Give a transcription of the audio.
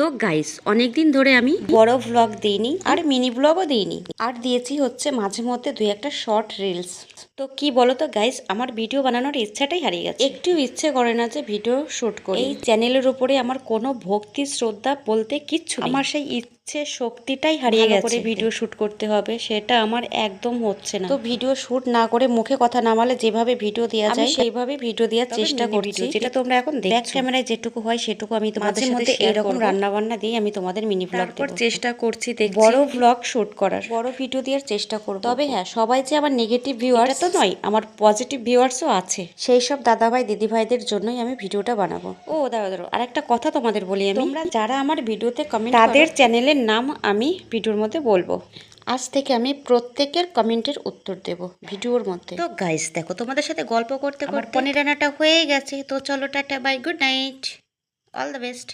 তো গাইস অনেকদিন ধরে আমি বড় ভ্লগ দিইনি আর মিনি ভ্লগও দিইনি, আর দিয়েছি হচ্ছে মাঝে মধ্যে দুই একটা শর্ট রিলস। তো কি বলো তো গাইস, আমার ভিডিও বানানোর ইচ্ছাটাই হারিয়ে গেছে। একটু ইচ্ছে করে না যে ভিডিও শুট করি। এই চ্যানেলের উপরে আমার কোনো ভক্তি শ্রদ্ধা বলতে কিচ্ছু নেই। আমার সেই ইচ্ছে শক্তিটাই হারিয়ে গেছে। করে ভিডিও শুট করতে হবে সেটা আমার একদম হচ্ছে না। তো ভিডিও শুট না করে মুখে কথা নামালে যেভাবে ভিডিও দেওয়া যায় সেইভাবে ভিডিও দেওয়ার চেষ্টা করছি, যেটা তোমরা এখন দেখছো। ব্যাক ক্যামেরায় যেটুকু হয় সেটুকু আমি তোমাদের সাথে এরকম রান্না বান্না দিয়ে আমি তোমাদের মিনি ভ্লগ দেব। চেষ্টা করছি বড় ভ্লগ শুট করার, বড় ভিডিও দেওয়ার চেষ্টা করব। তবে হ্যাঁ, সবাই যে আমার নেগেটিভ ভিউয়ার্স তো নয়, আমার পজিটিভ ভিউয়ার্সও আছে। সেই সব দাদাভাই দিদিভাইদের জন্যই আমি ভিডিওটা বানাবো। ও দাঁড়াও, আর একটা কথা তোমাদের বলি, আমি তোমরা যারা আমার ভিডিওতে কমেন্ট তাদের চ্যানেলের নাম আমি ভিডিওর মধ্যে বলবো। আজ থেকে আমি প্রত্যেকের কমেন্টের উত্তর দেব ভিডিওর মধ্যে। তো গাইস দেখো, তোমাদের সাথে গল্প করতে করতে পনির রান্নাটা হয়ে গেছে। তো চলো tata, bye, good night, all the best.